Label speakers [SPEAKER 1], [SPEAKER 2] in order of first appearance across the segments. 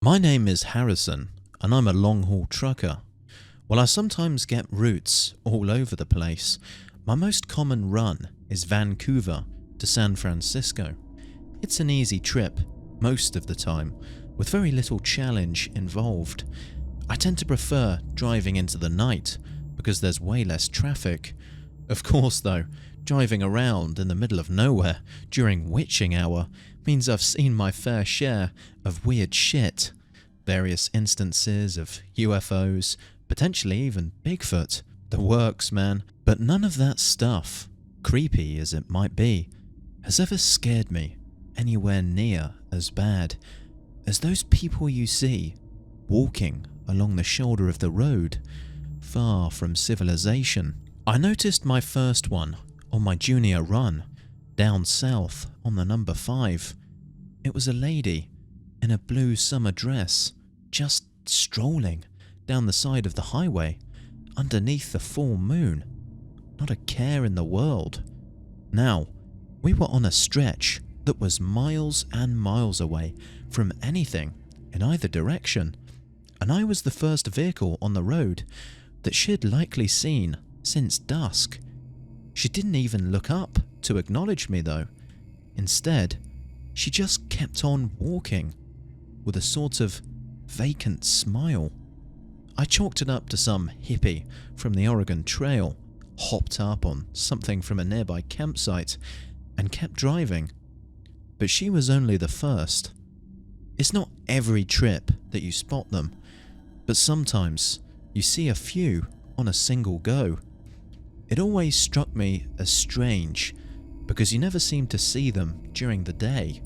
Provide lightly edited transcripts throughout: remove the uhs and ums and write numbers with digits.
[SPEAKER 1] My name is Harrison, and I'm a long-haul trucker. While I sometimes get routes all over the place, my most common run is Vancouver to San Francisco. It's an easy trip, most of the time, with very little challenge involved. I tend to prefer driving into the night because there's way less traffic. Of course though, driving around in the middle of nowhere during witching hour means I've seen my fair share of weird shit. Various instances of UFOs, potentially even Bigfoot, the works, man. But none of that stuff, creepy as it might be, has ever scared me anywhere near as bad as those people you see walking along the shoulder of the road, far from civilization. I noticed my first one on my junior run, down south on the number 5. It was a lady in a blue summer dress, just strolling down the side of the highway, underneath the full moon. Not a care in the world. Now, we were on a stretch that was miles and miles away from anything in either direction, and I was the first vehicle on the road that she'd likely seen since dusk. She didn't even look up to acknowledge me though. Instead, she just kept on walking with a sort of vacant smile. I chalked it up to some hippie from the Oregon Trail, hopped up on something from a nearby campsite, and kept driving. But she was only the first. It's not every trip that you spot them, but sometimes you see a few on a single go. It always struck me as strange because you never seem to see them during the day,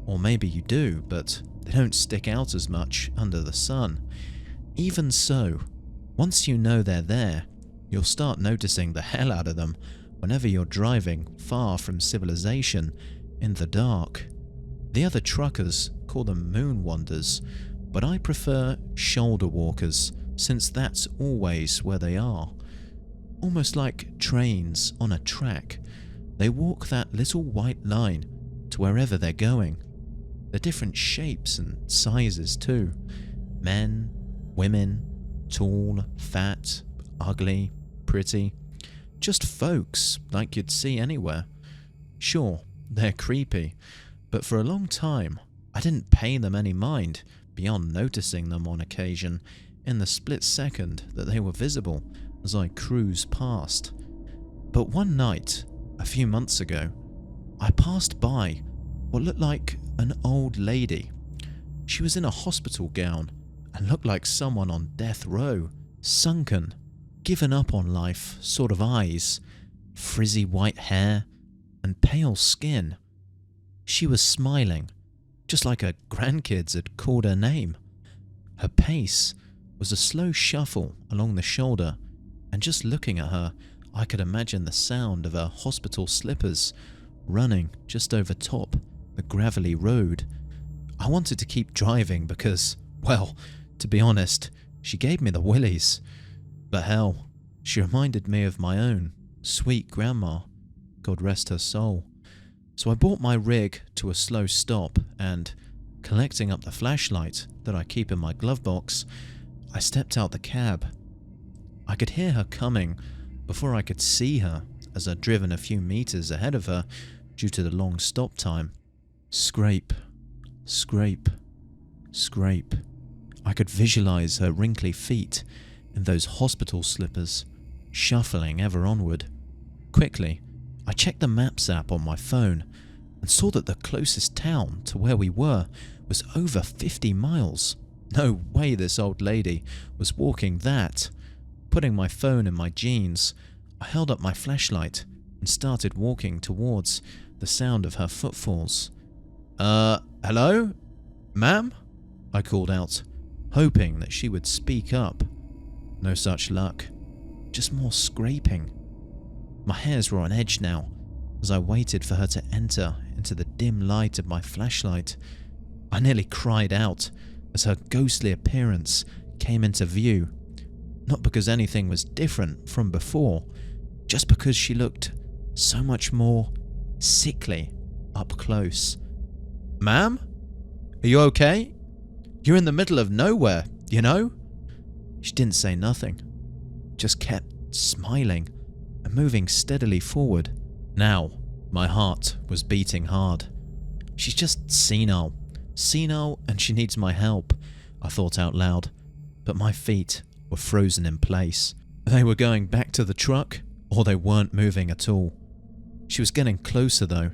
[SPEAKER 1] or maybe you do, but they don't stick out as much under the sun. Even so, once you know they're there, you'll start noticing the hell out of them whenever you're driving far from civilization in the dark. The other truckers call them moon wanders, but I prefer shoulder walkers since that's always where they are. Almost like trains on a track, they walk that little white line to wherever they're going. They're different shapes and sizes too. Men, women, tall, fat, ugly, pretty. Just folks like you'd see anywhere. Sure, they're creepy, but for a long time I didn't pay them any mind beyond noticing them on occasion in the split second that they were visible as I cruised past. But one night, a few months ago, I passed by what looked like an old lady. She was in a hospital gown and looked like someone on death row, sunken, given up on life sort of eyes, frizzy white hair, and pale skin. She was smiling, just like her grandkids had called her name. Her pace was a slow shuffle along the shoulder, and just looking at her, I could imagine the sound of her hospital slippers running just over top the gravelly road. I wanted to keep driving because, well, to be honest, she gave me the willies. But hell, she reminded me of my own sweet grandma, God rest her soul. So I brought my rig to a slow stop and, collecting up the flashlight that I keep in my glove box, I stepped out the cab. I could hear her coming before I could see her as I'd driven a few meters ahead of her due to the long stop time. Scrape, scrape, scrape. I could visualize her wrinkly feet in those hospital slippers, shuffling ever onward. Quickly, I checked the Maps app on my phone and saw that the closest town to where we were was over 50 miles. No way this old lady was walking that. Putting my phone in my jeans, I held up my flashlight and started walking towards the sound of her footfalls. Hello? Ma'am? I called out, hoping that she would speak up. No such luck. Just more scraping. My hairs were on edge now as I waited for her to enter into the dim light of my flashlight. I nearly cried out as her ghostly appearance came into view. Not because anything was different from before, just because she looked so much more sickly up close. Ma'am? Are you okay? You're in the middle of nowhere, you know? She didn't say nothing, just kept smiling and moving steadily forward. Now, my heart was beating hard. She's just senile, and she needs my help, I thought out loud, but my feet were frozen in place. They were going back to the truck, or they weren't moving at all. She was getting closer though,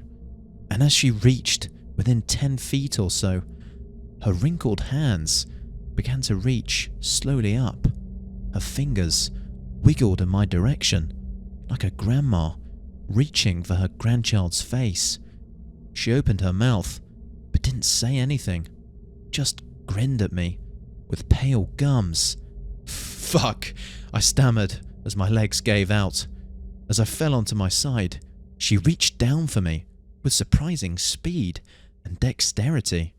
[SPEAKER 1] and as she reached within 10 feet or so, her wrinkled hands began to reach slowly up. Her fingers wiggled in my direction, like a grandma reaching for her grandchild's face. She opened her mouth, but didn't say anything, just grinned at me with pale gums. Fuck, I stammered as my legs gave out. As I fell onto my side, she reached down for me with surprising speed and dexterity.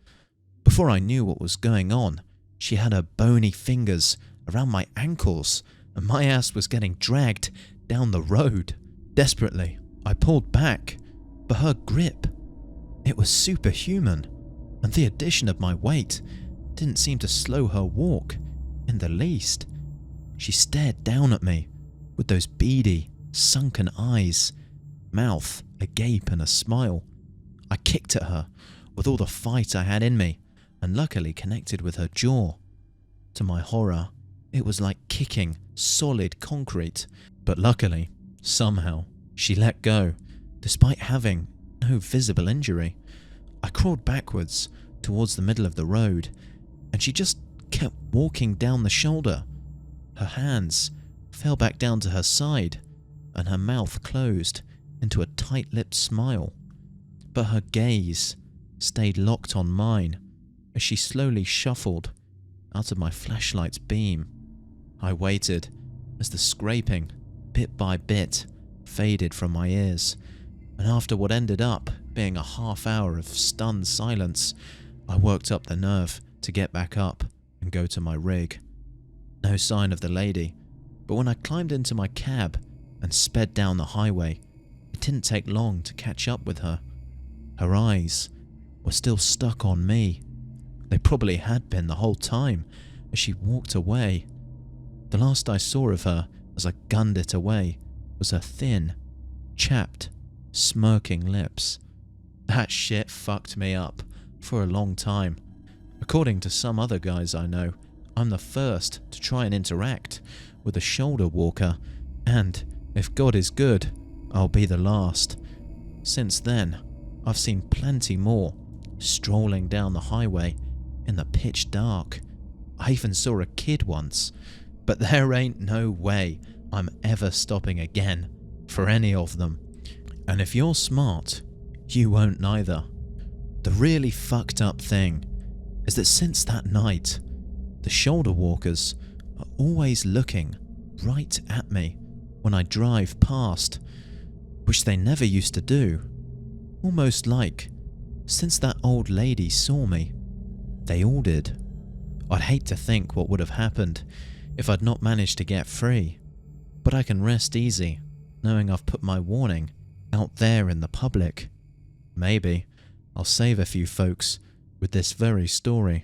[SPEAKER 1] Before I knew what was going on, she had her bony fingers around my ankles and my ass was getting dragged down the road. Desperately, I pulled back, but her grip, it was superhuman, and the addition of my weight didn't seem to slow her walk in the least. She stared down at me with those beady, sunken eyes, mouth agape and a smile. I kicked at her with all the fight I had in me and luckily connected with her jaw. To my horror, it was like kicking solid concrete, but luckily, somehow, she let go, despite having no visible injury. I crawled backwards towards the middle of the road, and she just kept walking down the shoulder. Her hands fell back down to her side, and her mouth closed into a tight-lipped smile. But her gaze stayed locked on mine as she slowly shuffled out of my flashlight's beam. I waited as the scraping, bit by bit, faded from my ears, and after what ended up being a half hour of stunned silence, I worked up the nerve to get back up and go to my rig. No sign of the lady, but when I climbed into my cab and sped down the highway, it didn't take long to catch up with her. Her eyes were still stuck on me. They probably had been the whole time as she walked away. The last I saw of her as I gunned it away was her thin, chapped, smirking lips. That shit fucked me up for a long time. According to some other guys I know, I'm the first to try and interact with a shoulder walker, and if God is good, I'll be the last. Since then, I've seen plenty more strolling down the highway in the pitch dark. I even saw a kid once, but there ain't no way I'm ever stopping again for any of them. And if you're smart, you won't neither. The really fucked up thing is that since that night, the shoulder walkers are always looking right at me when I drive past, which they never used to do. Almost like, since that old lady saw me, they all did. I'd hate to think what would have happened if I'd not managed to get free, but I can rest easy knowing I've put my warning out there in the public. Maybe I'll save a few folks with this very story.